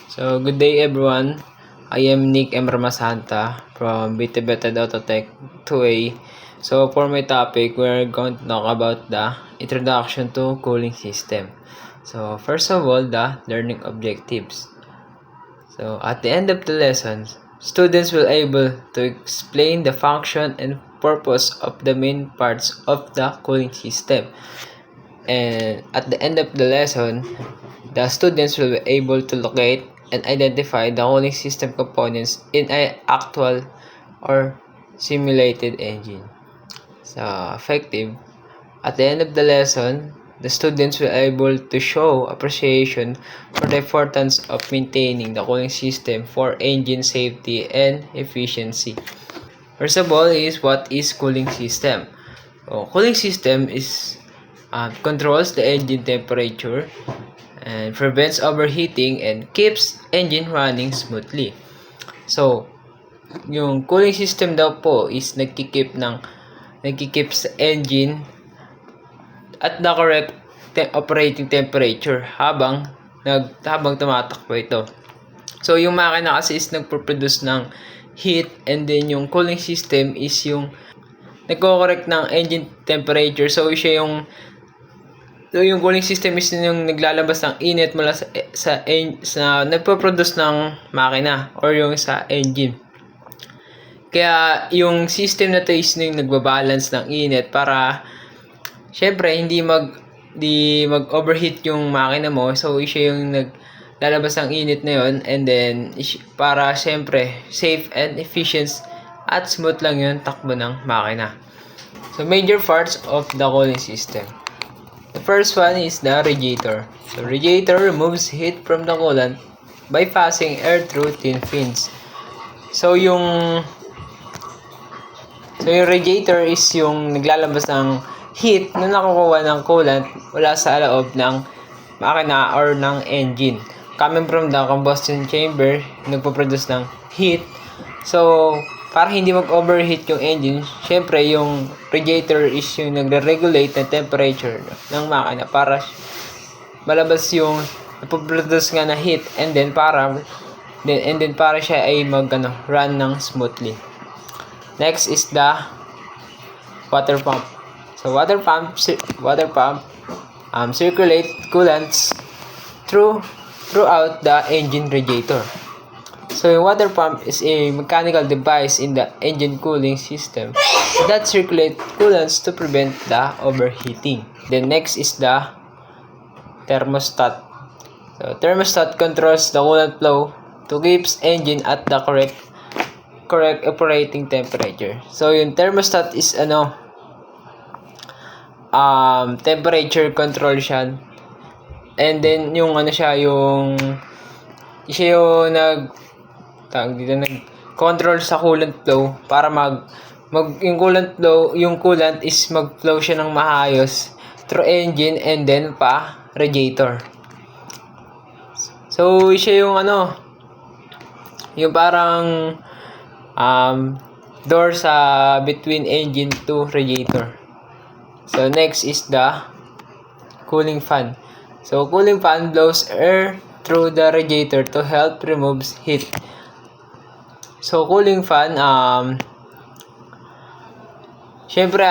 So, good day everyone. I am Nick M. Ramasanta from Bitabeted Autotech 2A. So, for my topic, we're going to talk about the introduction to cooling system. So, first of all, the learning objectives. So, at the end of the lesson, students will able to explain the function and purpose of the main parts of the cooling system. And at the end of the lesson, the students will be able to locate and identify the cooling system components in an actual or simulated engine. So, effective. At the end of the lesson, the students will be able to show appreciation for the importance of maintaining the cooling system for engine safety and efficiency. First of all is what is cooling system. Cooling system is controls the engine temperature and prevents overheating and keeps engine running smoothly. So, yung cooling system daw po is nagkikip sa engine at the correct operating temperature habang tumatakbo ito. So, yung makina kasi is nagpo-produce ng heat, and then yung cooling system is yung nagko-correct ng engine temperature. So, yung cooling system is yung naglalabas ng init mula sa nagpo-produce ng makina or yung sa engine. Kaya yung system na to is yung nagbabalance ng init para syempre hindi mag-overheat yung makina mo. So siya yung naglalabas ng init na yun, and then para syempre safe and efficient at smooth lang yung takbo ng makina. So major parts of the cooling system. The first one is the radiator. The radiator removes heat from the coolant by passing air through thin fins. So yung radiator is yung naglalabas ng heat na nakukuha ng coolant mula sa loob ng makina or ng engine. Coming from the combustion chamber, nagpo-produce ng heat. So, para hindi mag-overheat yung engine, syempre yung radiator is yung nagre-regulate ng temperature ng makina para malabas yung nagpo-produce nga na heat, and then para siya ay run ng smoothly. Next is the water pump. So water pump circulate coolants throughout the engine radiator. So yung water pump is a mechanical device in the engine cooling system that circulate coolants to prevent the overheating. Then next is the thermostat. So thermostat controls the coolant flow to keep engine at the correct operating temperature. So yung thermostat is temperature control siya. And then yung nag-control sa coolant flow para yung coolant is mag-flow siya ng maayos through engine and then pa radiator. So siya yung yung parang door sa between engine to radiator. So next is the cooling fan. So cooling fan blows air through the radiator to help remove heat. So cooling fan syempre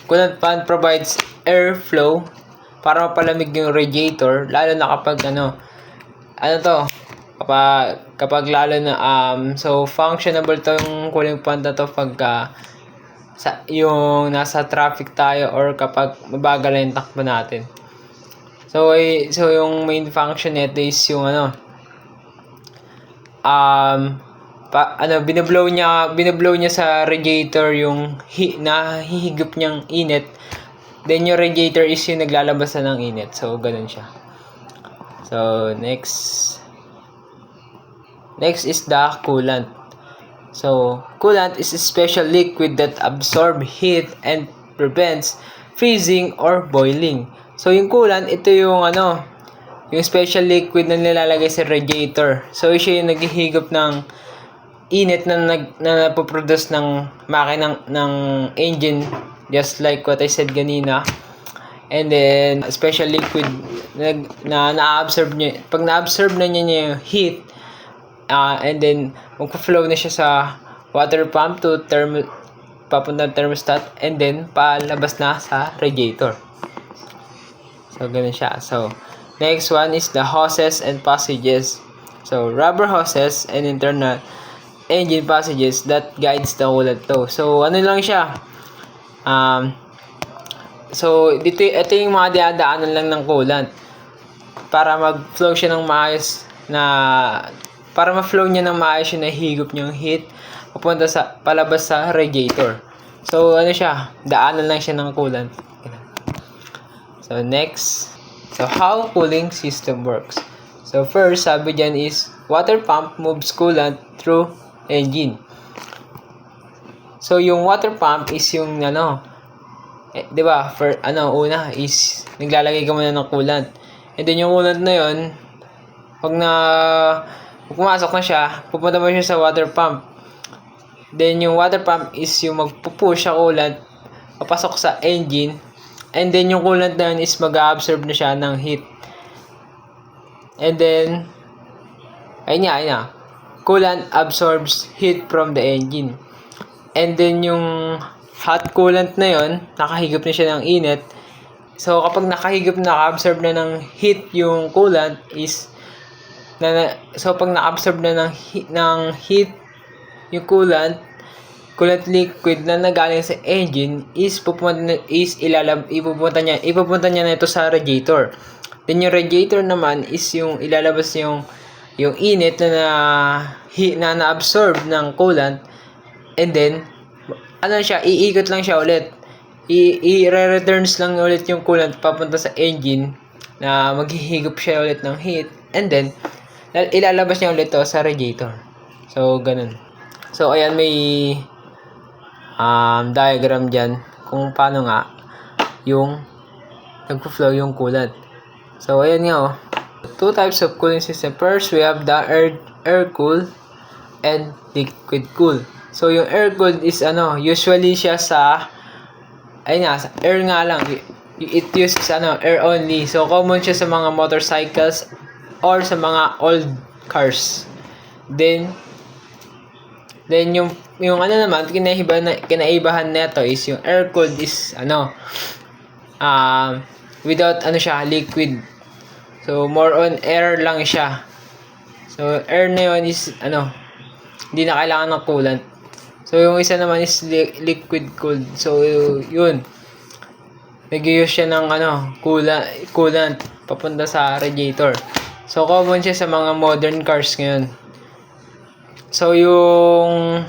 coolant fan provides airflow para mapalamig yung radiator, lalo na kapag kapag lalo na so functionable to yung cooling fan na to pagka yung nasa traffic tayo or kapag mabagal na yung takbo natin. So yung main function nito is yung binoblow niya sa radiator yung nahihigop niyang init. Then yung radiator is yung naglalabas na ng init. So ganun siya. So next is the coolant. So coolant is a special liquid that absorbs heat and prevents freezing or boiling. So yung coolant, ito yung yung special liquid na nilalagay sa radiator. So siya yung naghihigop ng init na napoproduce ng makina ng engine, just like what I said kanina. And then, special liquid na-absorb niya. Pag na-absorb na niya yung heat, and then, magpa-flow na siya sa water pump to papunta thermostat, and then, palabas na sa radiator. So, ganun siya. So, next one is the hoses and passages. So, rubber hoses and internal engine passages that guides the coolant flow. So, ano lang siya? So, ito yung mga dinadaanan lang ng coolant para mag-flow siya ng maayos para ma-flow niya ng maayos yung nahigop niyang heat papunta palabas sa radiator. So, ano siya? Daanan lang siya ng coolant. So, next. So, how cooling system works. So, first, sabi dyan is, water pump moves coolant through engine. So, yung water pump is yung, di ba, una is, naglalagay ka muna ng coolant. And then, yung coolant na yun, pag pumasok na siya, pupunta mo siya sa water pump. Then, yung water pump is yung magpupush sa coolant, papasok sa engine, and then, yung coolant na yun is mag-absorb na siya ng heat. And then, ayun nga. Coolant absorbs heat from the engine. And then, yung hot coolant na yon, nakahigop na siya ng init. So, kapag naka-absorb na ng heat yung coolant is, so, pag na-absorb na ng heat yung coolant liquid na nagaling sa engine is ipupunta niya na ito sa radiator. Then, yung radiator naman is yung ilalabas yung init na na-absorb ng coolant, and then, iikot lang siya ulit. I-returns lang ulit yung coolant papunta sa engine na maghihigop siya ulit ng heat, and then, ilalabas niya ulit to sa radiator. So, ganun. So, ayan, may diagram dyan kung paano nga yung nagpo-flow yung coolant. So, ayan nga, two types of cooling system. First, we have the air cool and liquid cool. So, yung air cooled is usually siya sa air nga lang. It uses air only. So, common siya sa mga motorcycles or sa mga old cars. Then yung naman, kinaibahan nito is yung air cooled is without liquid. So, more on air lang siya. So, air na yun is, hindi na kailangan ng coolant. So, yung isa naman is liquid cooled. So, yun. Nag-use siya ng, coolant papunta sa radiator. So, common siya sa mga modern cars ngayon. So, yung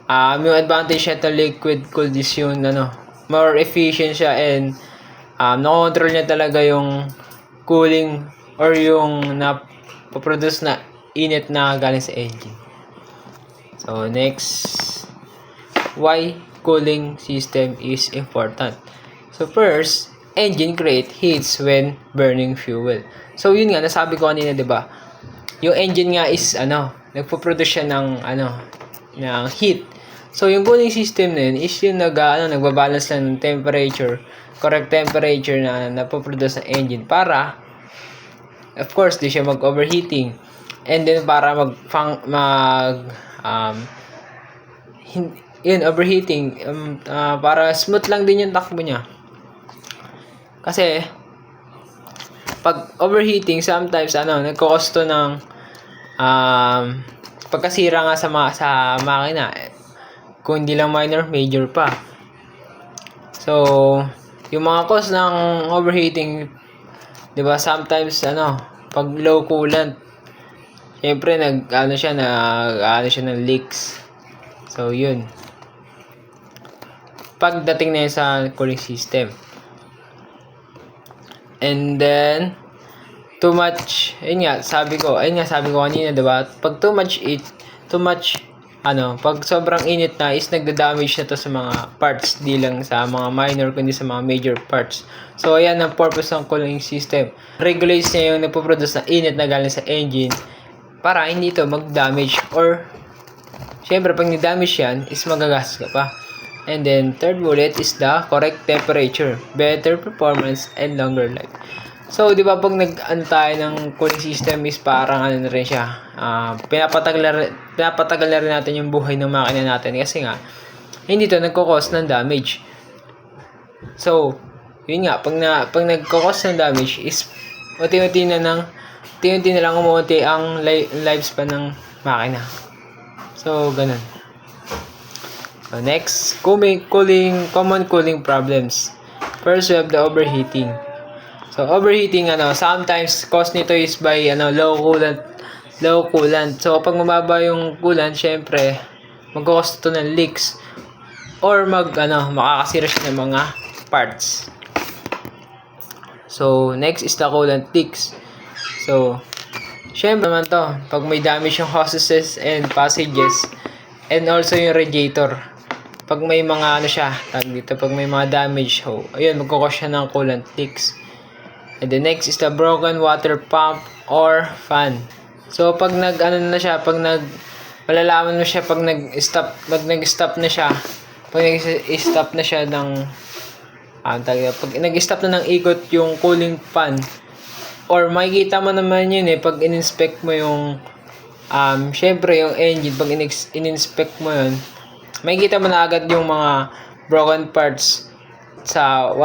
advantage niya to liquid cooled is yung, more efficient siya, and, nakontrol niya talaga yung cooling or yung napoproduce na init na galing sa engine. So, next, why cooling system is important. So, first, engine create heats when burning fuel. So, yun nga, nasabi ko kanina, diba? Yung engine nga is, nagpo-produce siya ng heat. So, yung cooling system na yun is yung nagbabalance lang ng temperature, correct temperature na napoproduce ng engine para, of course, di siya mag-overheating. And then, para overheating, para smooth lang din yung takbo niya. Kasi, pag overheating, sometimes, nagkokosto ng, pagkasira nga sa makina, kung hindi lang minor, major pa. So, yung mga cause ng overheating, di ba, sometimes, pag low coolant, syempre, siya ng leaks. So, yun. Pagdating na yun sa cooling system. And then, too much, sabi ko kanina, diba? Pag pag sobrang init na is nagda-damage na to sa mga parts, di lang sa mga minor kundi sa mga major parts. So, ayan ang purpose ng cooling system. Regulates niya yung nagpo-produce na init na galing sa engine para hindi to mag-damage, or syempre pag ni-damage yan is magagas ka pa. And then, third bullet is the correct temperature, better performance, and longer life. So, di ba pag nag-ano tayo ng cooling system is parang ano na rin siya, pinapatagal na rin natin yung buhay ng makina natin kasi nga, hindi to nagkakos ng damage. So, yun nga, pag nagkakos ng damage is unti-unti na lang umuunti ang lifespan ng makina. So, ganun. So, next, common cooling problems. First, we have the overheating. So, overheating, sometimes cause nito is by, low coolant. So, pag mababa yung coolant, syempre, mag-cause ito ng leaks. Or makakasira siya ng mga parts. So, next is the coolant leaks. So, syempre naman to, pag may damage yung hoses and passages, and also yung radiator. Pag may mga pag may mga damage, ayun, magkakos siya ng coolant leaks. And the next is the broken water pump or fan. So, pag malalaman mo siya pag nag-stop na siya ng pag nag-stop na ng ikot yung cooling fan, or makikita mo naman yun pag in-inspect mo yung syempre yung engine, pag in-inspect mo yun, makikita mo na agad yung mga broken parts sa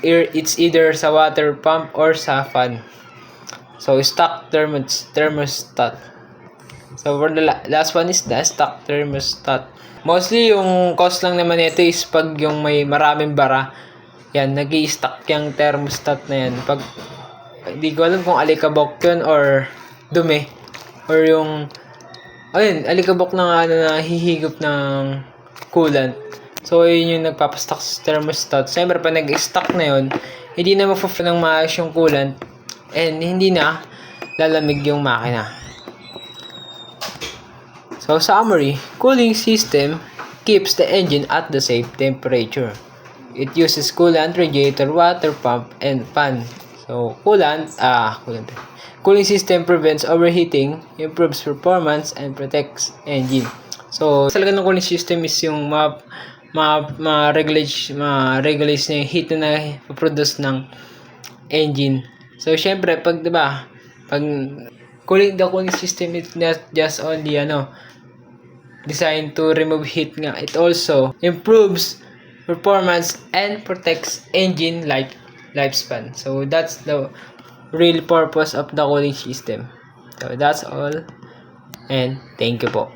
it's either sa water pump or sa fan. So, stock thermostat. So, for the last one is the stock thermostat. Mostly, yung cost lang naman ito is pag yung may maraming bara, yan, nag-i-stock yung thermostat na yan. Pag, hindi ko alam kung alikabok yun or dumi, or yung, alikabok na hihigop ng coolant. So, yun yung nagpapastock sa thermostat. Siyempre, pa nag-stock na yun, hindi na ma-fulfill ng maayos yung coolant, and hindi na lalamig yung makina. So, summary, cooling system keeps the engine at the safe temperature. It uses coolant, radiator, water pump, and fan. So, cooling system prevents overheating, improves performance, and protects engine. So, talaga ng cooling system is yung ma-regulate niya yung heat na produce ng engine. So, syempre, the cooling system is not just only, designed to remove heat nga. It also improves performance and protects engine lifespan. So, that's the real purpose of the cooling system. So, that's all. And thank you po.